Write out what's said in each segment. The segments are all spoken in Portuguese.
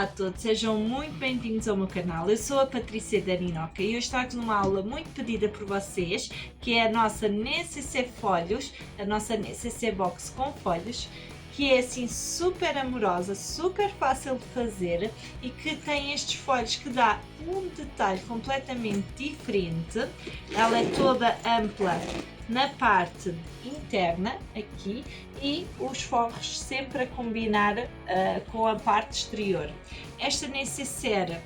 Olá a todos, sejam muito bem-vindos ao meu canal. Eu sou a Patrícia da Ninoca e hoje trago numa aula muito pedida por vocês, que é a nossa NCC Folhos, a nossa NCC Box com folhos, que é assim super amorosa, super fácil de fazer e que tem estes folhos que dá um detalhe completamente diferente. Ela é toda ampla na parte interna aqui e os forros sempre a combinar com a parte exterior. Esta necessaire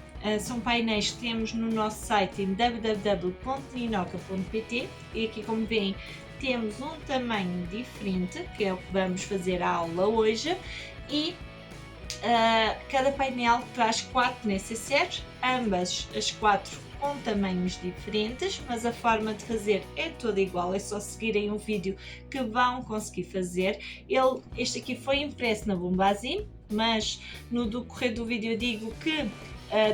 são painéis que temos no nosso site em www.ninoca.pt e aqui, como veem, temos um tamanho diferente, que é o que vamos fazer a aula hoje, e cada painel traz 4 necessaires, ambas as 4 com tamanhos diferentes, mas a forma de fazer é toda igual, é só seguirem o vídeo que vão conseguir fazer. Este aqui foi impresso na Bombazine, mas no decorrer do vídeo eu digo que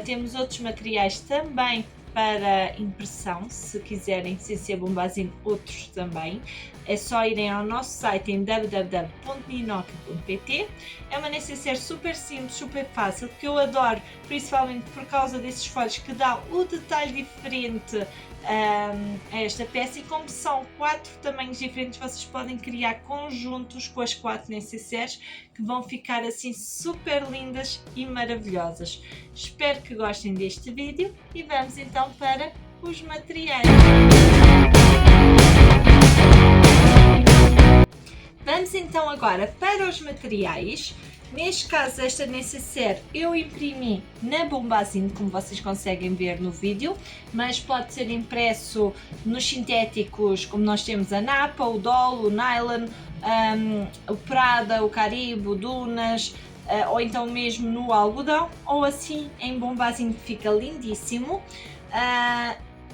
temos outros materiais também para impressão, se quiserem, sem ser Bombazine, outros também. É só irem ao nosso site em www.ninoca.pt. É uma necessaire super simples, super fácil, que eu adoro, principalmente por causa desses folhos que dá o detalhe diferente a esta peça, e como são 4 tamanhos diferentes, vocês podem criar conjuntos com as 4 necessaires que vão ficar assim super lindas e maravilhosas. Espero que gostem deste vídeo e vamos então para os materiais. Vamos então agora para os materiais. Neste caso, esta necessaire eu imprimi na Bombazine, como vocês conseguem ver no vídeo, mas pode ser impresso nos sintéticos, como nós temos a Napa, o Dolo, o Nylon, o Prada, o Caribe, o Dunas, ou então mesmo no algodão, ou assim em Bombazine, que fica lindíssimo.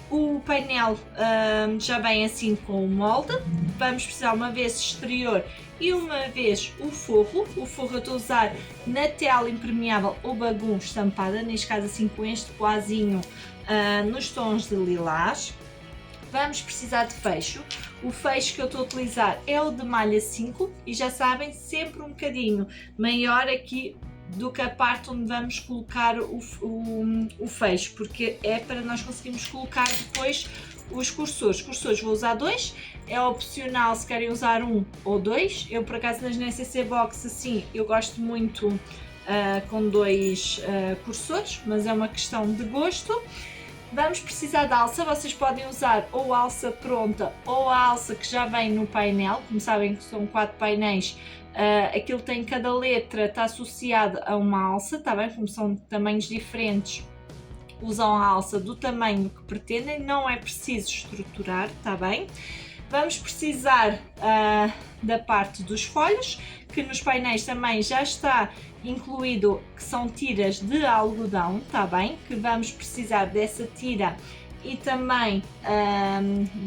O painel já vem assim com o molde. Vamos precisar uma vez exterior e uma vez o forro. O forro eu estou a usar na tela impermeável ou bagum estampada, neste caso assim com este poazinho nos tons de lilás. Vamos precisar de fecho. O fecho que eu estou a utilizar é o de malha 5 e já sabem, sempre um bocadinho maior aqui do que a parte onde vamos colocar o fecho, porque é para nós conseguirmos colocar depois os cursores. Cursores vou usar 2, é opcional se querem usar 1 ou 2. Eu, por acaso, nas NCC Box assim, eu gosto muito com 2 cursores, mas é uma questão de gosto. Vamos precisar de alça, vocês podem usar ou a alça pronta ou a alça que já vem no painel. Como sabem que são 4 painéis, aquilo tem, cada letra está associada a uma alça, está bem? Como são tamanhos diferentes, usam a alça do tamanho que pretendem, não é preciso estruturar, está bem? Vamos precisar da parte dos folhos, que nos painéis também já está incluído, que são tiras de algodão, está bem? Que vamos precisar dessa tira e também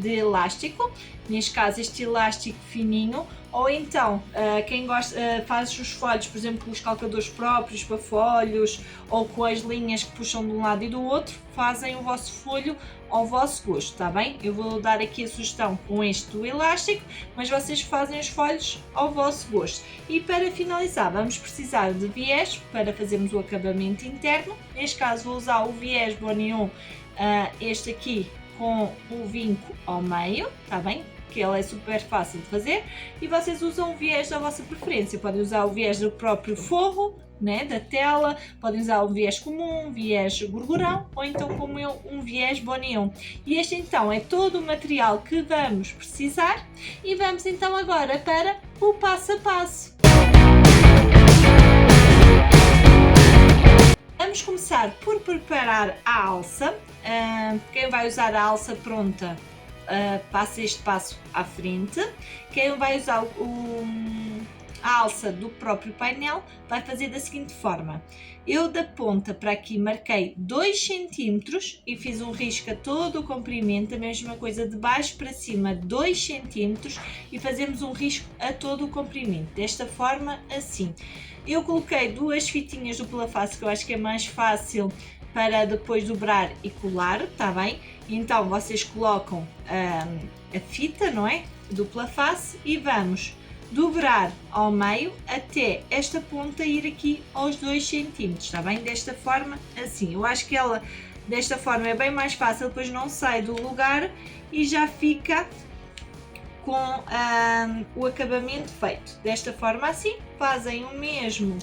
de elástico, neste caso este elástico fininho, ou então quem gosta faz os folhos, por exemplo, com os calcadores próprios para folhos ou com as linhas que puxam de um lado e do outro, fazem o vosso folho ao vosso gosto, está bem? Eu vou dar aqui a sugestão com este do elástico, mas vocês fazem os folhos ao vosso gosto. E para finalizar, vamos precisar de viés para fazermos o acabamento interno. Neste caso vou usar o viés Bonion, este aqui com o vinco ao meio, está bem? Que ele é super fácil de fazer, e vocês usam o viés da vossa preferência. Podem usar o viés do próprio forro, né, da tela, podem usar um viés comum, um viés gorgurão, ou então, como eu, um viés Bonion. E este então é todo o material que vamos precisar, e vamos então agora para o passo a passo. Vamos começar por preparar a alça. Quem vai usar a alça pronta, passa este passo à frente. Quem vai usar a alça do próprio painel vai fazer da seguinte forma: eu da ponta para aqui marquei 2 cm e fiz um risco a todo o comprimento, a mesma coisa de baixo para cima 2 cm e fazemos um risco a todo o comprimento, desta forma assim. Eu coloquei 2 fitinhas dupla face, que eu acho que é mais fácil para depois dobrar e colar, está bem? Então vocês colocam a fita, não é? Dupla face, e vamos dobrar ao meio até esta ponta ir aqui aos 2 cm, está bem? Desta forma, assim. Eu acho que ela desta forma é bem mais fácil, depois não sai do lugar e já fica com o acabamento feito. Desta forma assim, fazem o mesmo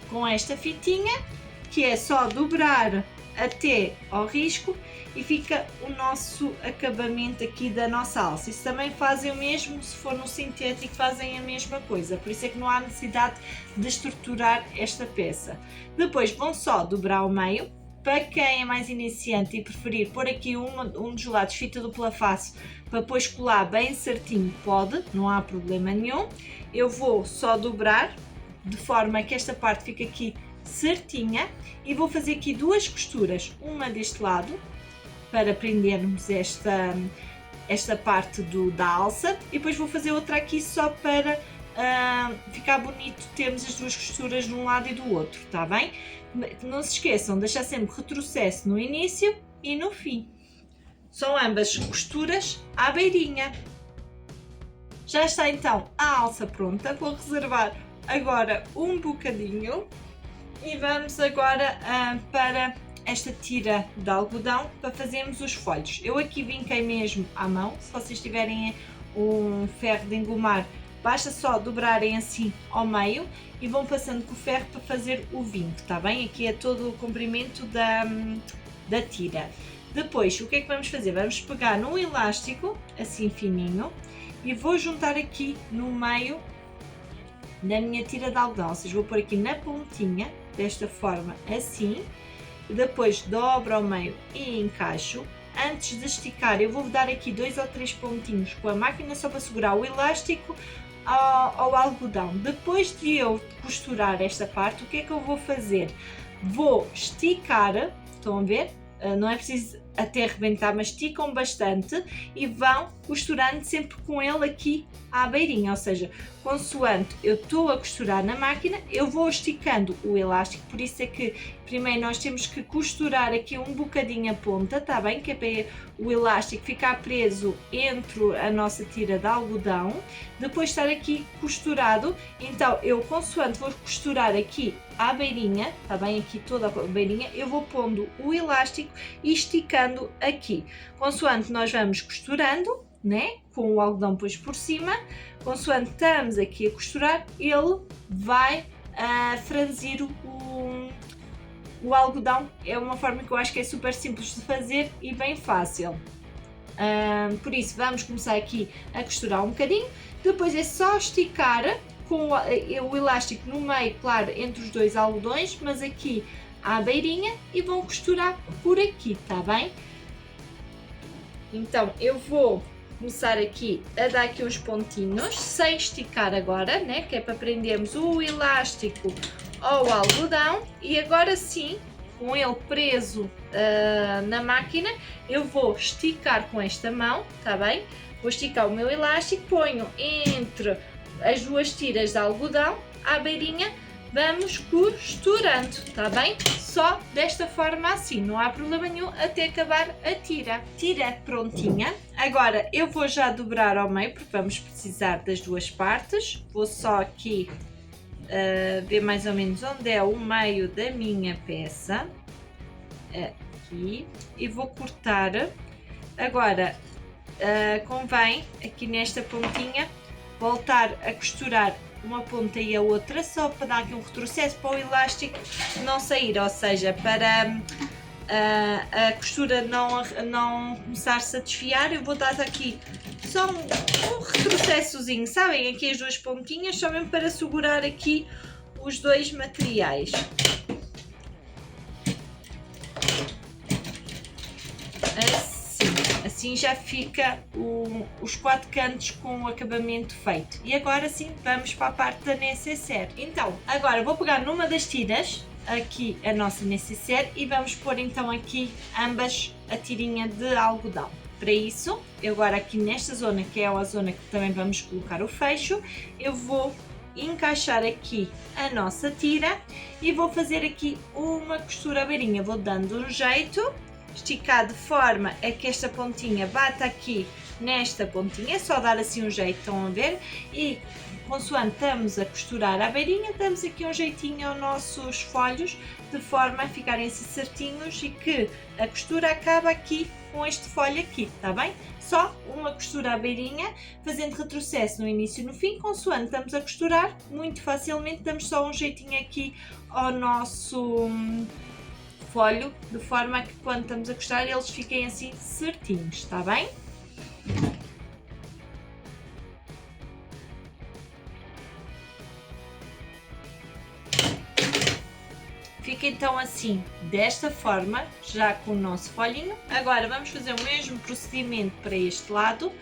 com esta fitinha, que é só dobrar até ao risco e fica o nosso acabamento aqui da nossa alça. Isso também fazem o mesmo se for no sintético, fazem a mesma coisa, por isso é que não há necessidade de estruturar esta peça. Depois vão só dobrar ao meio. Para quem é mais iniciante e preferir pôr aqui um dos lados fita dupla face para depois colar bem certinho, pode, não há problema nenhum. Eu vou só dobrar de forma que esta parte fique aqui certinha e vou fazer aqui 2 costuras, uma deste lado para prendermos esta parte da alça e depois vou fazer outra aqui só para ficar bonito termos as 2 costuras de um lado e do outro, tá bem? Não se esqueçam de deixar sempre retrocesso no início e no fim. São ambas costuras à beirinha. Já está então a alça pronta, vou reservar agora um bocadinho e vamos agora para esta tira de algodão para fazermos os folhos. Eu aqui vinquei mesmo à mão, se vocês tiverem um ferro de engomar, basta só dobrarem assim ao meio e vão passando com o ferro para fazer o vinco, tá bem? Aqui é todo o comprimento da tira. Depois, o que é que vamos fazer? Vamos pegar num elástico, assim fininho, e vou juntar aqui no meio da minha tira de algodão, ou seja, vou pôr aqui na pontinha, desta forma, assim, e depois dobro ao meio e encaixo. Antes de esticar, eu vou dar aqui 2 ou 3 pontinhos com a máquina só para segurar o elástico ao algodão. Depois de eu costurar esta parte, o que é que eu vou fazer? Vou esticar, estão a ver? Não é preciso até arrebentar, mas esticam bastante e vão costurando sempre com ele aqui à beirinha, ou seja, consoante eu estou a costurar na máquina, eu vou esticando o elástico, por isso é que primeiro nós temos que costurar aqui um bocadinho a ponta, tá bem? Que é para o elástico ficar preso entre a nossa tira de algodão, depois estar aqui costurado, então eu consoante vou costurar aqui à beirinha, tá bem? Aqui toda a beirinha, eu vou pondo o elástico e esticando aqui, consoante nós vamos costurando, né? Com o algodão depois por cima, consoante estamos aqui a costurar, ele vai franzir o algodão. É uma forma que eu acho que é super simples de fazer e bem fácil. Por isso vamos começar aqui a costurar um bocadinho, depois é só esticar com o elástico no meio, claro, entre os 2 algodões, mas aqui à beirinha e vão costurar por aqui, tá bem? Então eu vou começar aqui a dar aqui uns pontinhos, sem esticar agora, né? Que é para prendermos o elástico ao algodão e agora sim, com ele preso na máquina, eu vou esticar com esta mão, tá bem? Vou esticar o meu elástico, ponho entre as 2 tiras de algodão à beirinha, vamos costurando, tá bem? Só desta forma assim, não há problema nenhum até acabar a tira. Tira prontinha. Agora eu vou já dobrar ao meio porque vamos precisar das 2 partes. Vou só aqui ver mais ou menos onde é o meio da minha peça. Aqui. E vou cortar. Agora convém aqui nesta pontinha voltar a costurar uma ponta e a outra, só para dar aqui um retrocesso para o elástico não sair, ou seja, para a costura não começar-se a desfiar, eu vou dar aqui só um retrocessozinho, sabem? Aqui as 2 pontinhas, só mesmo para segurar aqui os 2 materiais. Assim já fica os 4 cantos com o acabamento feito. E agora sim vamos para a parte da necessaire. Então, agora vou pegar numa das tiras, aqui a nossa necessaire, e vamos pôr então aqui ambas a tirinha de algodão. Para isso, eu agora aqui nesta zona, que é a zona que também vamos colocar o fecho, eu vou encaixar aqui a nossa tira e vou fazer aqui uma costura à beirinha. Vou dando um jeito, esticar de forma a que esta pontinha bata aqui nesta pontinha, é só dar assim um jeito, estão a ver? E consoante estamos a costurar a beirinha, damos aqui um jeitinho aos nossos folhos, de forma a ficarem assim certinhos e que a costura acaba aqui com este folho aqui, está bem? Só uma costura à beirinha, fazendo retrocesso no início e no fim, consoante estamos a costurar, muito facilmente damos só um jeitinho aqui ao nosso folho, de forma a que quando estamos a costurar eles fiquem assim certinhos, está bem? Fica então assim, desta forma, já com o nosso folhinho. Agora vamos fazer o mesmo procedimento para este lado,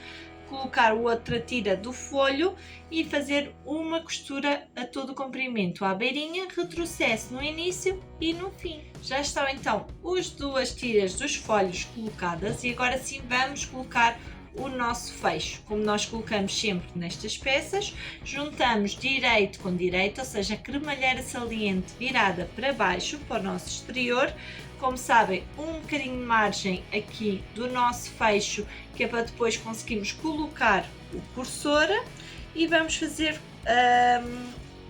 colocar outra tira do folho e fazer uma costura a todo o comprimento à beirinha, retrocesso no início e no fim. Já estão então as duas tiras dos folhos colocadas e agora sim vamos colocar o nosso fecho, como nós colocamos sempre nestas peças, juntamos direito com direito, ou seja, a cremalheira saliente virada para baixo, para o nosso exterior. Como sabem, um bocadinho de margem aqui do nosso fecho, que é para depois conseguirmos colocar o cursor, e vamos fazer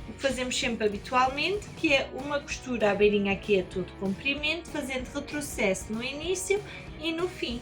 o que fazemos sempre habitualmente, que é uma costura à beirinha aqui a todo comprimento, fazendo retrocesso no início e no fim.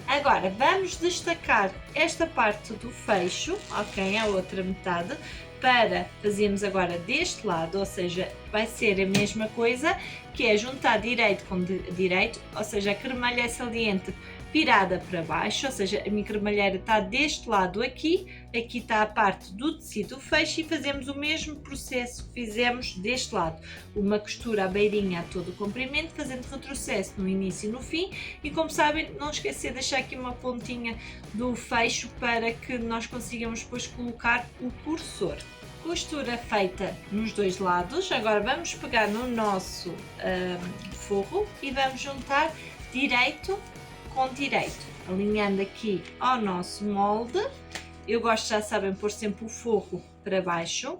Agora vamos destacar esta parte do fecho, ok, a outra metade, para fazermos agora deste lado, ou seja, vai ser a mesma coisa, que é juntar direito com direito, ou seja, a cremalheira saliente virada para baixo, ou seja, a minha cremalheira está deste lado aqui está a parte do tecido do fecho e fazemos o mesmo processo que fizemos deste lado, uma costura à beirinha a todo o comprimento, fazendo retrocesso no início e no fim, e como sabem, não esquecer de deixar aqui uma pontinha do fecho para que nós consigamos depois colocar o cursor. Costura feita nos dois lados, agora vamos pegar no nosso forro e vamos juntar direito com direito, alinhando aqui ao nosso molde. Eu gosto, já sabem, pôr sempre o forro para baixo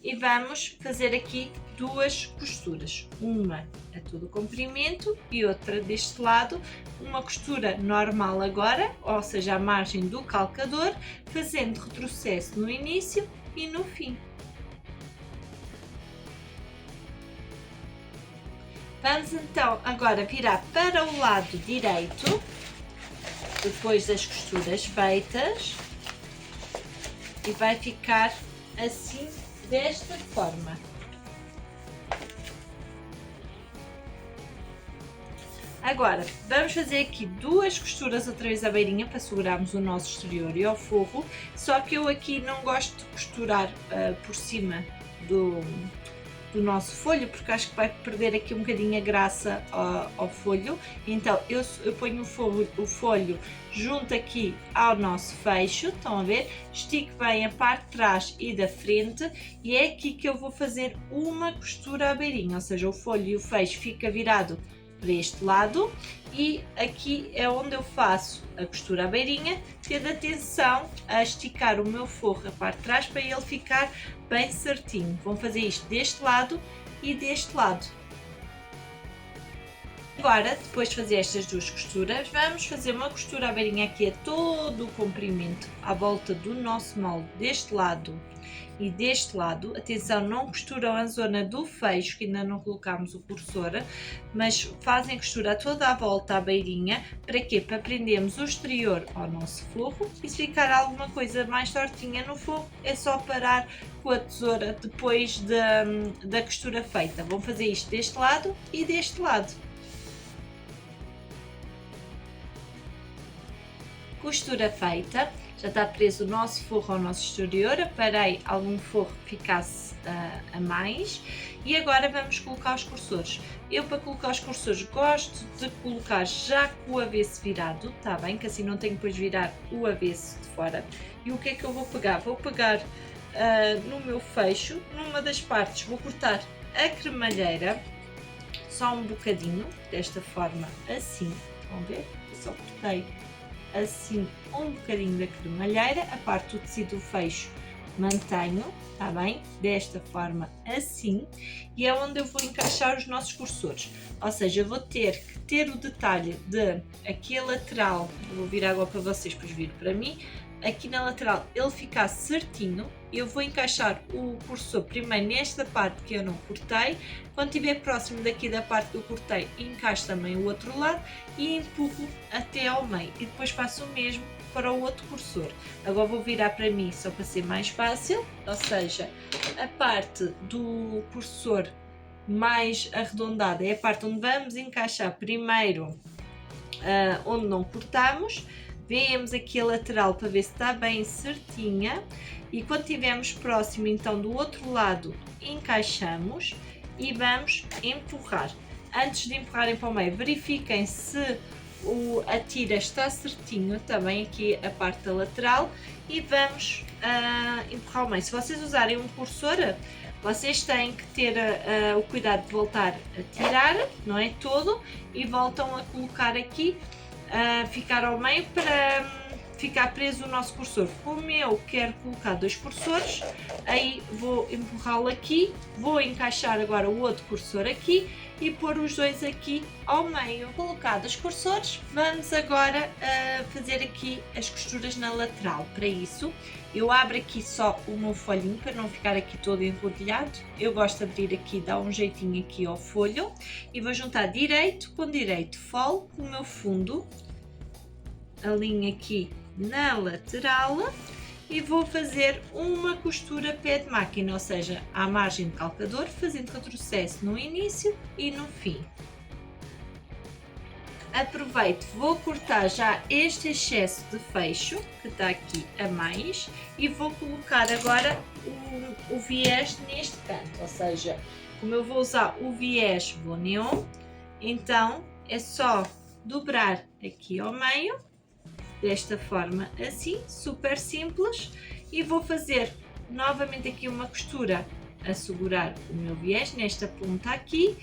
e vamos fazer aqui duas costuras, uma a todo o comprimento e outra deste lado, uma costura normal agora, ou seja, à margem do calcador, fazendo retrocesso no início e no fim. Vamos então agora virar para o lado direito, depois das costuras feitas, e vai ficar assim, desta forma. Agora, vamos fazer aqui duas costuras outra vez à beirinha para segurarmos o nosso exterior e ao forro, só que eu aqui não gosto de costurar por cima do nosso folho, porque acho que vai perder aqui um bocadinho a graça ao folho. Então eu ponho o folho junto aqui ao nosso fecho, estão a ver? Estico bem a parte de trás e da frente e é aqui que eu vou fazer uma costura à beirinha, ou seja, o folho e o fecho fica virado para este lado e aqui é onde eu faço a costura à beirinha, tendo atenção a esticar o meu forro a parte de trás para ele ficar bem certinho. Vão fazer isto deste lado e deste lado. Agora, depois de fazer estas duas costuras, vamos fazer uma costura à beirinha aqui a todo o comprimento à volta do nosso molde, deste lado e deste lado. Atenção, não costuram a zona do fecho, que ainda não colocámos o cursor, mas fazem costura toda a volta à beirinha. Para quê? Para prendermos o exterior ao nosso forro e se ficar alguma coisa mais tortinha no forro, é só parar com a tesoura depois da costura feita. Vão fazer isto deste lado e deste lado. Costura feita, já está preso o nosso forro ao nosso exterior, aparei algum forro que ficasse a mais e agora vamos colocar os cursores. Eu, para colocar os cursores, gosto de colocar já com o avesso virado, está bem? Que assim não tenho depois de virar o avesso de fora. E o que é que eu vou pegar? Vou pegar no meu fecho, numa das partes vou cortar a cremalheira, só um bocadinho, desta forma assim, vão ver? Eu só cortei assim um bocadinho da cremalheira, a parte do tecido do fecho mantenho, está bem? Desta forma assim, e é onde eu vou encaixar os nossos cursores. Ou seja, eu vou ter que ter o detalhe de aqui a lateral, vou virar agora para vocês, depois vir para mim, aqui na lateral ele ficar certinho. Eu vou encaixar o cursor primeiro nesta parte que eu não cortei, quando estiver próximo daqui da parte que eu cortei, encaixo também o outro lado e empurro até ao meio, e depois faço o mesmo para o outro cursor. Agora vou virar para mim só para ser mais fácil, ou seja, a parte do cursor mais arredondada é a parte onde vamos encaixar primeiro onde não cortamos. Vemos aqui a lateral para ver se está bem certinha, e quando estivermos próximo então do outro lado encaixamos e vamos empurrar. Antes de empurrarem para o meio, verifiquem se a tira está certinho, também aqui a parte da lateral, e vamos empurrar ao meio. Se vocês usarem um cursor, vocês têm que ter o cuidado de voltar a tirar, não é todo, e voltam a colocar aqui, ficar ao meio para ficar preso o nosso cursor. Como eu quero colocar dois cursores, aí vou empurrá-lo aqui, vou encaixar agora o outro cursor aqui e pôr os dois aqui ao meio. Colocados os cursores, vamos agora fazer aqui as costuras na lateral. Para isso, eu abro aqui só o meu folhinho para não ficar aqui todo enrodilhado. Eu gosto de abrir aqui, dar um jeitinho aqui ao folho, e vou juntar direito com direito, folo o meu fundo, alinho aqui na lateral e vou fazer uma costura pé de máquina, ou seja, à margem de calcador, fazendo retrocesso no início e no fim. Aproveito, vou cortar já este excesso de fecho que está aqui a mais e vou colocar agora o viés neste canto, ou seja, como eu vou usar o viés Vaux Neon, então é só dobrar aqui ao meio, desta forma assim, super simples, e vou fazer novamente aqui uma costura a segurar o meu viés nesta ponta aqui,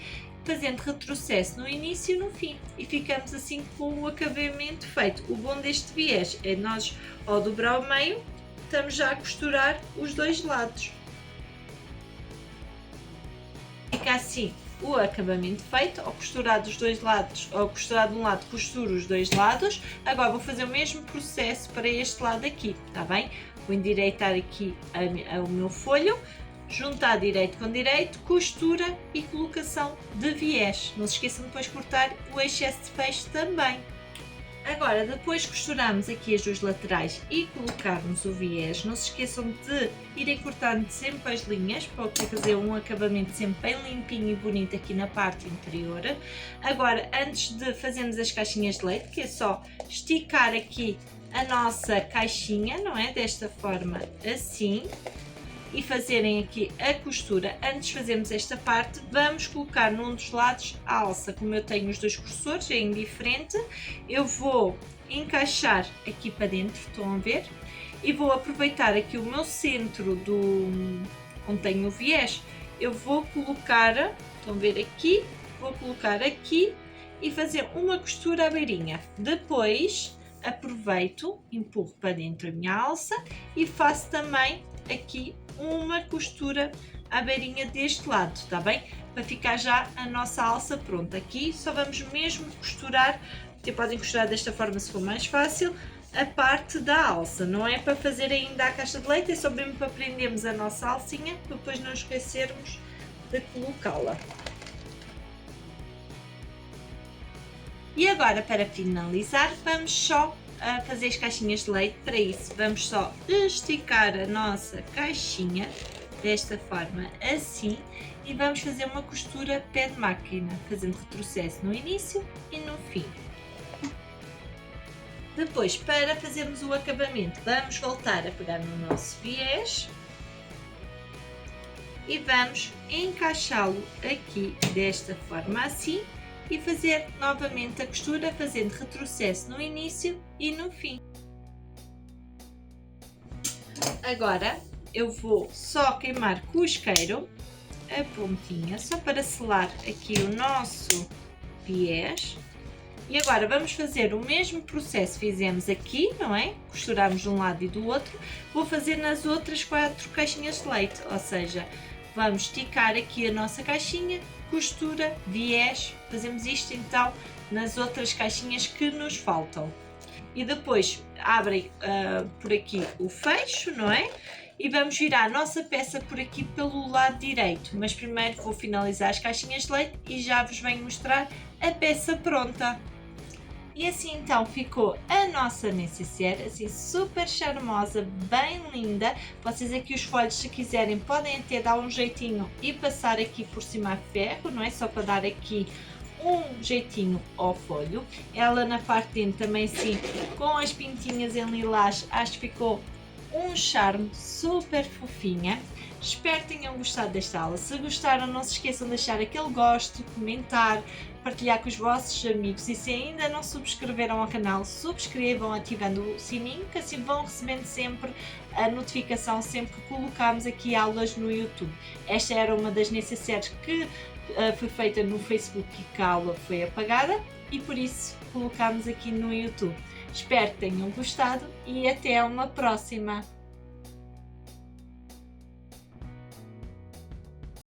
fazendo retrocesso no início e no fim, e ficamos assim com o acabamento feito. O bom deste viés é nós, ao dobrar ao meio, estamos já a costurar os dois lados. Fica assim o acabamento feito, ao costurar dos dois lados, ao costurar de um lado, costuro os dois lados. Agora vou fazer o mesmo processo para este lado aqui, está bem? Vou endireitar aqui o meu folho, juntar direito com direito, costura e colocação de viés. Não se esqueçam de depois cortar o excesso de fecho também. Agora, depois costuramos aqui as duas laterais e colocarmos o viés. Não se esqueçam de irem cortando sempre as linhas para fazer um acabamento sempre bem limpinho e bonito aqui na parte interior. Agora, antes de fazermos as caixinhas de leite, que é só esticar aqui a nossa caixinha, não é? Desta forma assim. E fazerem aqui a costura. Antes de fazermos esta parte, vamos colocar num dos lados a alça. Como eu tenho os dois cursores, é indiferente, eu vou encaixar aqui para dentro, estão a ver? E vou aproveitar aqui o meu centro onde tenho o viés, eu vou colocar, estão a ver aqui, vou colocar aqui e fazer uma costura à beirinha. Depois aproveito, empurro para dentro a minha alça e faço também aqui uma costura à beirinha deste lado, está bem? Para ficar já a nossa alça pronta. Aqui só vamos mesmo costurar, até podem costurar desta forma se for mais fácil, a parte da alça. Não é para fazer ainda a caixa de leite, é só mesmo para prendermos a nossa alcinha, para depois não esquecermos de colocá-la. E agora, para finalizar, vamos só fazer as caixinhas de leite. Para isso, vamos só esticar a nossa caixinha desta forma assim e vamos fazer uma costura pé de máquina, fazendo retrocesso no início e no fim. Depois, para fazermos o acabamento, vamos voltar a pegar no nosso viés e vamos encaixá-lo aqui desta forma assim e fazer novamente a costura, fazendo retrocesso no início e no fim. Agora eu vou só queimar com o isqueiro a pontinha, só para selar aqui o nosso viés. E agora vamos fazer o mesmo processo que fizemos aqui, não é? Costuramos de um lado e do outro. Vou fazer nas outras 4 caixinhas de leite, ou seja, vamos esticar aqui a nossa caixinha, costura, viés, fazemos isto então nas outras caixinhas que nos faltam. E depois abrem por aqui o fecho, não é? E vamos virar a nossa peça por aqui pelo lado direito, mas primeiro vou finalizar as caixinhas de leite e já vos venho mostrar a peça pronta. E assim então ficou a nossa necessaire, assim super charmosa, bem linda. Vocês aqui os folhos, se quiserem, podem até dar um jeitinho e passar aqui por cima a ferro, não é? Só para dar aqui um jeitinho ao folho. Ela na parte de dentro também assim, com as pintinhas em lilás, acho que ficou um charme super fofinha. Espero que tenham gostado desta aula. Se gostaram, não se esqueçam de deixar aquele gosto, comentar, partilhar com os vossos amigos e se ainda não subscreveram ao canal, subscrevam ativando o sininho, que assim vão recebendo sempre a notificação sempre que colocarmos aqui aulas no YouTube. Esta era uma das necessárias que foi feita no Facebook e que a aula foi apagada e por isso colocámos aqui no YouTube. Espero que tenham gostado e até uma próxima!